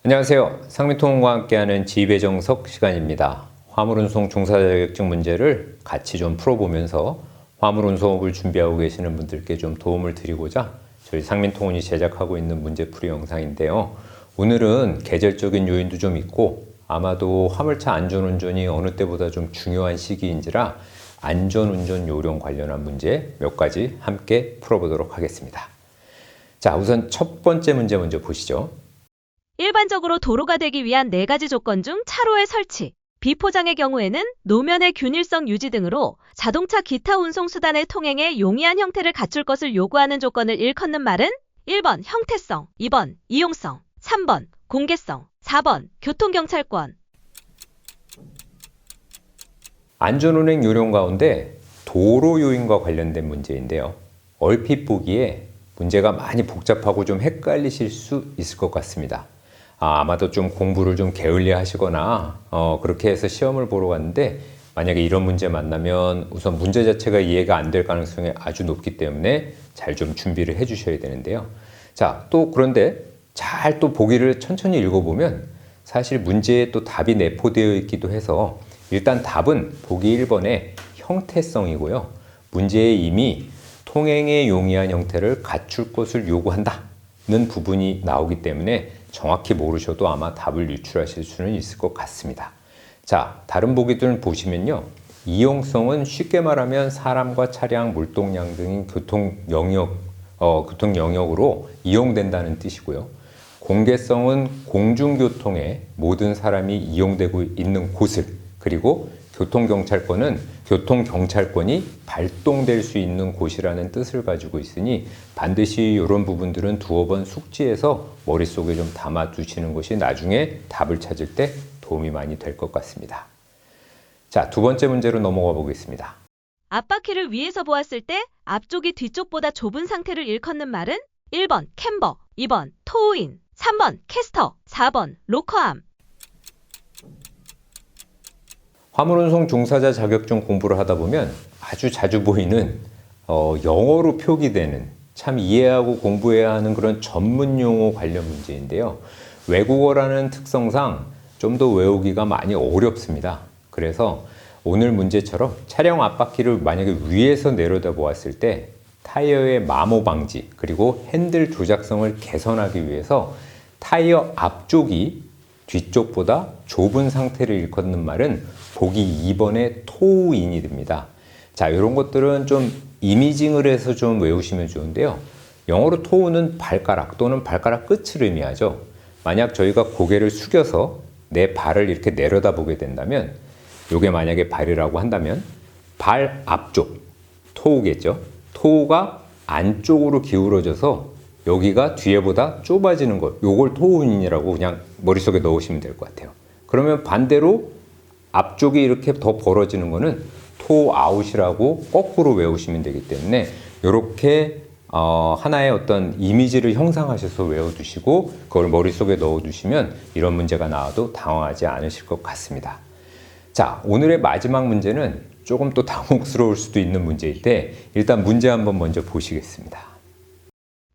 안녕하세요. 상민통운과 함께하는 지배정석 시간입니다. 화물운송 종사자 자격증 문제를 같이 좀 풀어보면서 화물운송업을 준비하고 계시는 분들께 좀 도움을 드리고자 저희 상민통운이 제작하고 있는 문제풀이 영상인데요. 오늘은 계절적인 요인도 좀 있고 아마도 화물차 안전운전이 어느 때보다 좀 중요한 시기인지라 안전운전 요령 관련한 문제 몇 가지 함께 풀어보도록 하겠습니다. 자, 우선 첫 번째 문제 먼저 보시죠. 일반적으로 도로가 되기 위한 4가지 조건 중 차로의 설치, 비포장의 경우에는 노면의 균일성 유지 등으로 자동차 기타 운송수단의 통행에 용이한 형태를 갖출 것을 요구하는 조건을 일컫는 말은 1번 형태성, 2번 이용성, 3번 공개성, 4번 교통경찰권. 안전운행 요령 가운데 도로 요인과 관련된 문제인데요. 얼핏 보기에 문제가 많이 복잡하고 좀 헷갈리실 수 있을 것 같습니다. 아마도 좀 공부를 좀 게을리 하시거나 그렇게 해서 시험을 보러 갔는데 만약에 이런 문제 만나면 우선 문제 자체가 이해가 안 될 가능성이 아주 높기 때문에 잘 좀 준비를 해 주셔야 되는데요. 자, 또 그런데 잘 또 보기를 천천히 읽어보면 사실 문제에 또 답이 내포되어 있기도 해서 일단 답은 보기 1번의 형태성이고요. 문제에 이미 통행에 용이한 형태를 갖출 것을 요구한다는 부분이 나오기 때문에 정확히 모르셔도 아마 답을 유출하실 수는 있을 것 같습니다. 자, 다른 보기들 보시면요. 이용성은 쉽게 말하면 사람과 차량, 물동량 등인 교통 영역으로 이용된다는 뜻이고요. 공개성은 공중교통에 모든 사람이 이용되고 있는 곳을, 그리고 교통경찰권이 발동될 수 있는 곳이라는 뜻을 가지고 있으니 반드시 이런 부분들은 두어 번 숙지해서 머릿속에 좀 담아 두시는 것이 나중에 답을 찾을 때 도움이 많이 될 것 같습니다. 자, 두 번째 문제로 넘어가 보겠습니다. 앞바퀴를 위에서 보았을 때 앞쪽이 뒤쪽보다 좁은 상태를 일컫는 말은 1번 캠버, 2번 토우인, 3번 캐스터, 4번 로커암. 화물운송 종사자 자격증 공부를 하다 보면 아주 자주 보이는 영어로 표기되는 참 이해하고 공부해야 하는 그런 전문 용어 관련 문제인데요. 외국어라는 특성상 좀 더 외우기가 많이 어렵습니다. 그래서 오늘 문제처럼 차량 앞바퀴를 만약에 위에서 내려다 보았을 때 타이어의 마모 방지 그리고 핸들 조작성을 개선하기 위해서 타이어 앞쪽이 뒤쪽보다 좁은 상태를 일컫는 말은 보기 2번의 토우인이 됩니다. 자, 이런 것들은 좀 이미징을 해서 좀 외우시면 좋은데요. 영어로 토우는 발가락 또는 발가락 끝을 의미하죠. 만약 저희가 고개를 숙여서 내 발을 이렇게 내려다보게 된다면 이게 만약에 발이라고 한다면 발 앞쪽, 토우겠죠. 토우가 안쪽으로 기울어져서 여기가 뒤에보다 좁아지는 것, 요걸 토우인이라고 그냥 머릿속에 넣으시면 될 것 같아요. 그러면 반대로 앞쪽이 이렇게 더 벌어지는 거는 토우아웃이라고 거꾸로 외우시면 되기 때문에 이렇게 하나의 어떤 이미지를 형상하셔서 외워두시고 그걸 머릿속에 넣어두시면 이런 문제가 나와도 당황하지 않으실 것 같습니다. 자, 오늘의 마지막 문제는 조금 또 당혹스러울 수도 있는 문제일 때 일단 문제 한번 먼저 보시겠습니다.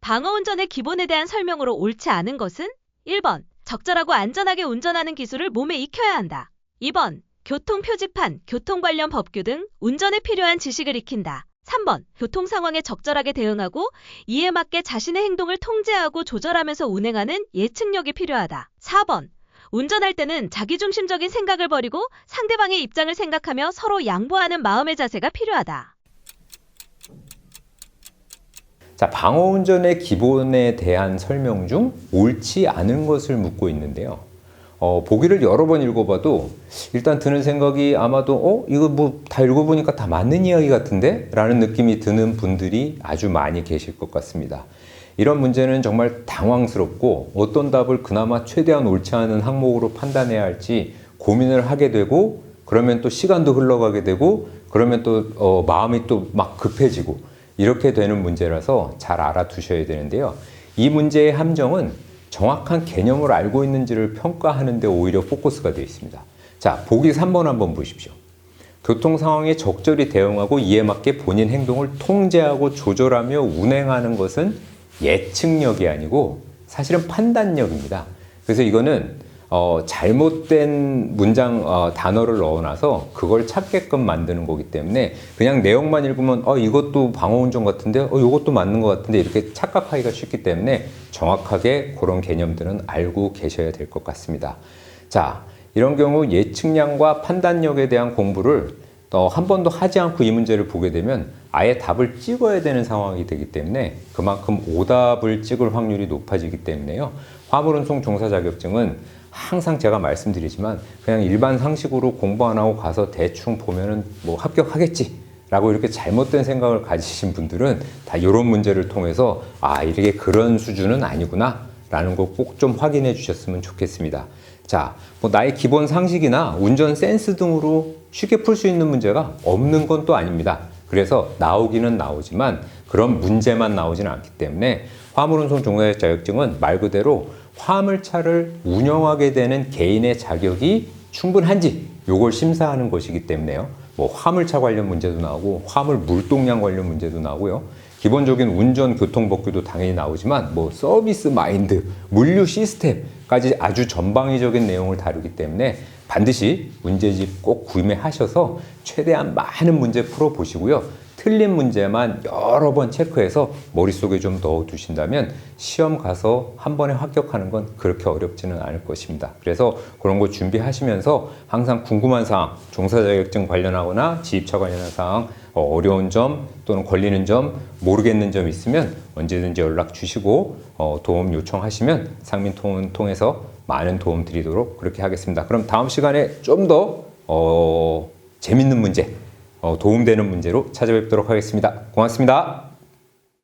방어운전의 기본에 대한 설명으로 옳지 않은 것은 1번 적절하고 안전하게 운전하는 기술을 몸에 익혀야 한다. 2번 교통표지판, 교통 관련 법규 등 운전에 필요한 지식을 익힌다. 3번 교통 상황에 적절하게 대응하고 이에 맞게 자신의 행동을 통제하고 조절하면서 운행하는 예측력이 필요하다. 4번 운전할 때는 자기중심적인 생각을 버리고 상대방의 입장을 생각하며 서로 양보하는 마음의 자세가 필요하다. 자, 방어운전의 기본에 대한 설명 중 옳지 않은 것을 묻고 있는데요. 보기를 여러 번 읽어봐도 일단 드는 생각이 아마도 이거 뭐 다 읽어보니까 다 맞는 이야기 같은데? 라는 느낌이 드는 분들이 아주 많이 계실 것 같습니다. 이런 문제는 정말 당황스럽고 어떤 답을 그나마 최대한 옳지 않은 항목으로 판단해야 할지 고민을 하게 되고 그러면 또 시간도 흘러가게 되고 그러면 또 마음이 또 막 급해지고 이렇게 되는 문제라서 잘 알아두셔야 되는데요. 이 문제의 함정은 정확한 개념을 알고 있는지를 평가하는 데 오히려 포커스가 되어 있습니다. 자, 보기 3번 한번 보십시오. 교통 상황에 적절히 대응하고 이에 맞게 본인 행동을 통제하고 조절하며 운행하는 것은 예측력이 아니고 사실은 판단력입니다. 그래서 이거는 잘못된 문장 단어를 넣어놔서 그걸 찾게끔 만드는 거기 때문에 그냥 내용만 읽으면 이것도 방어운전 같은데 이것도 맞는 것 같은데 이렇게 착각하기가 쉽기 때문에 정확하게 그런 개념들은 알고 계셔야 될 것 같습니다. 자, 이런 경우 예측량과 판단력에 대한 공부를 한 번도 하지 않고 이 문제를 보게 되면 아예 답을 찍어야 되는 상황이 되기 때문에 그만큼 오답을 찍을 확률이 높아지기 때문에요. 화물운송 종사 자격증은 항상 제가 말씀드리지만 그냥 일반 상식으로 공부 안 하고 가서 대충 보면은 뭐 합격하겠지 라고 이렇게 잘못된 생각을 가지신 분들은 다 이런 문제를 통해서 이게 그런 수준은 아니구나 라는 거 꼭 좀 확인해 주셨으면 좋겠습니다. 자, 뭐 나의 기본 상식이나 운전 센스 등으로 쉽게 풀 수 있는 문제가 없는 건 또 아닙니다. 그래서 나오기는 나오지만 그런 문제만 나오지는 않기 때문에 화물운송 종사자 자격증은 말 그대로 화물차를 운영하게 되는 개인의 자격이 충분한지 요걸 심사하는 것이기 때문에요. 뭐 화물차 관련 문제도 나오고 화물 물동량 관련 문제도 나오고요. 기본적인 운전 교통 법규도 당연히 나오지만 뭐 서비스 마인드, 물류 시스템까지 아주 전방위적인 내용을 다루기 때문에 반드시 문제집 꼭 구매하셔서 최대한 많은 문제 풀어보시고요. 틀린 문제만 여러 번 체크해서 머릿속에 좀 넣어두신다면 시험 가서 한 번에 합격하는 건 그렇게 어렵지는 않을 것입니다. 그래서 그런 거 준비하시면서 항상 궁금한 사항, 종사 자격증 관련하거나 지입차 관련한 사항, 어려운 점 또는 걸리는 점, 모르겠는 점 있으면 언제든지 연락 주시고 도움 요청하시면 상민통은 통해서 많은 도움 드리도록 그렇게 하겠습니다. 그럼 다음 시간에 좀 더 재밌는 문제, 도움되는 문제로 찾아뵙도록 하겠습니다. 고맙습니다.